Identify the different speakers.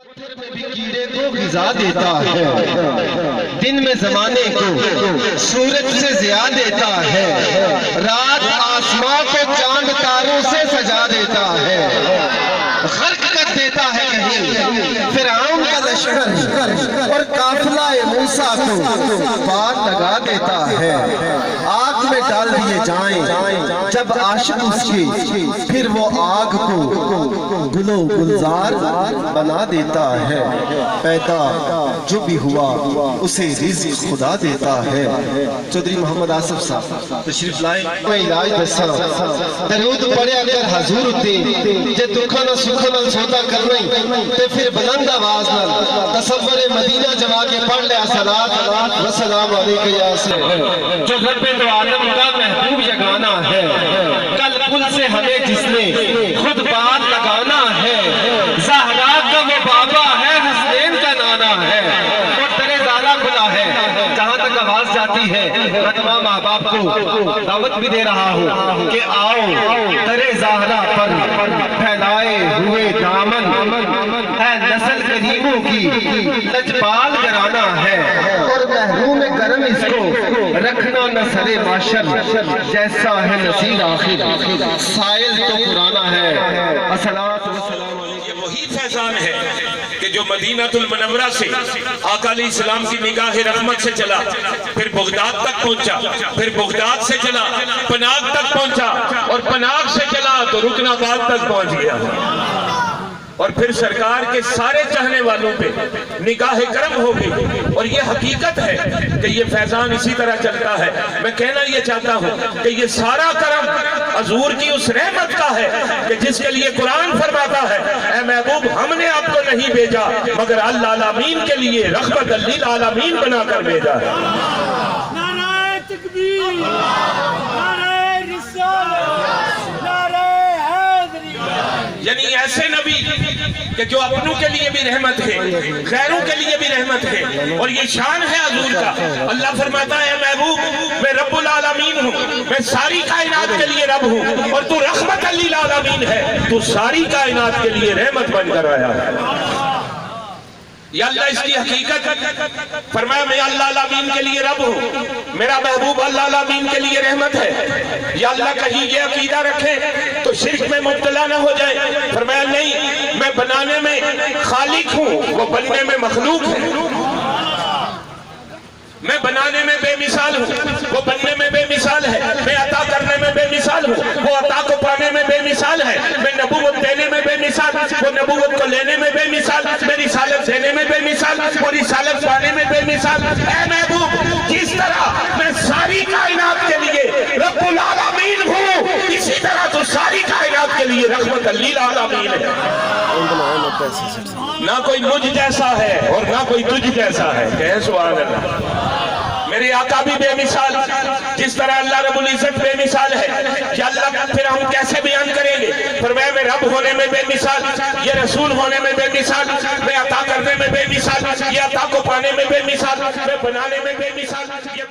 Speaker 1: پتھر میں بھی کیڑے کو غذا دیتا ہے، دن میں زمانے کو سورج سے ضیاء دیتا ہے، رات آسمان کو چاند تاروں سے سجا دیتا ہے، غرق کر دیتا ہے کہیں فرعون کا لشکر اور قافلہ موسیٰ کو پار لگا دیتا ہے، آگ میں ڈال دیے جائیں جب عاشق اس کے، پھر وہ آگ کو گلو گلزار بنا دیتا ہے، پیدا جو بھی ہوا اسے رزق خدا دیتا ہے۔ چودھری محمد آصف صاحب تشریف لائے، میں علاج دسا درود پڑھے اگر حضور ہوتے جے دکھا نہ سکھا نہ سودا کرنا تے پھر بلند آواز نہ تصور مدینہ جما کے پڑھ لیا صلاۃ و سلام علیکہ یا سید۔ جو رب دو عالم کا محبوب جگانا ہے، کل کل سے ہمیں جس نے خود بات لگانا ہے، زہرا کا وہ بابا ہے، حسنین کا نانا ہے، اور در زارا کھلا ہے، جہاں تک آواز جاتی ہے میں تمام ماں باپ کو دعوت بھی دے رہا ہوں کہ آؤ در زہرا پر پھیلائے ہوئے دامن ہے، نسل کریموں کی لجپال گرانا ہے، اور محروم کرم اس کو رکھنا نہ سرے معاشر، جیسا ہے نصیر آخر سائل تو پرانا ہے۔ الصلاۃ والسلام علیکم۔
Speaker 2: یہ وہی فیضان ہے کہ جو مدینہ المنورہ سے آقا علیہ السلام کی نگاہ رحمت سے چلا، پھر بغداد تک پہنچا، پھر بغداد سے چلا پناگ تک پہنچا، اور پناگ سے چلا تو رکن آباد تک پہنچ گیا، اور پھر سرکار کے سارے چاہنے والوں پہ نگاہ کرم ہو گئی۔ اور یہ حقیقت ہے کہ یہ فیضان اسی طرح چلتا ہے۔ میں کہنا یہ چاہتا ہوں کہ یہ سارا کرم حضور کی اس رحمت کا ہے کہ جس کے لیے قرآن فرماتا ہے اے محبوب ہم نے آپ کو نہیں بھیجا مگر العالمین کے لیے رحمت للعالمین بنا کر بھیجا ہے۔
Speaker 3: نعرہ تکبیر، نعرہ رسالت، نعرہ حیدری،
Speaker 2: یعنی ایسے نبی کہ جو اپنوں کے لیے بھی رحمت ہے، غیروں کے لیے بھی رحمت ہے، اور یہ شان ہے حضور کا۔ اللہ فرماتا ہے اے محبوب میں رب العالمین ہوں، میں ساری کائنات کے لیے رب ہوں، اور تو رحمت للعالمین ہے، تو ساری کائنات کے لیے رحمت بن کر آیا ہے۔ یا اللہ اس کی حقیقت فرمایا میں اللہ العالمین کے لیے رب ہوں، میرا محبوب اللہ العالمین کے لیے رحمت ہے۔ یا اللہ کہیں یہ عقیدہ رکھیں تو شرک میں مبتلا نہ ہو جائے، فرمایا نہیں میں بنانے میں خالق ہوں، وہ بننے میں مخلوق ہے، میں بنانے میں بے مثال ہوں، وہ بننے میں بے مثال ہے، میں عطا کرنے میں بے مثال ہوں، وہ عطا کو پانے میں بے مثال ہے، میں نبوت دینے میں بے مثال، وہ نبوت کو لینے میں بے مثال، میں رسالت دینے میں بے مثال، وہ رسالت پانے میں بے مثال۔ اے محبوب جس طرح میں ساری کائنات کے لیے رب العالمین ہوں، اسی طرح تو ساری کائنات کے لیے رحمت للعالمین ہے۔ نہ کوئی مجھ جیسا ہے اور نہ کوئی تجھ جیسا ہے، کہیں سبحان اللہ۔ میرے آقا بھی بے مثال، جس طرح اللہ رب العزت بے مثال ہے، کہ اللہ پھر ہم کیسے بیان کریں گے؟ فرمایا میں رب ہونے میں بے مثال، یہ رسول ہونے میں بے مثال، میں عطا کرنے میں بے مثال، یہ عطا کو پانے میں بے مثال، میں بنانے میں بے مثال، یہ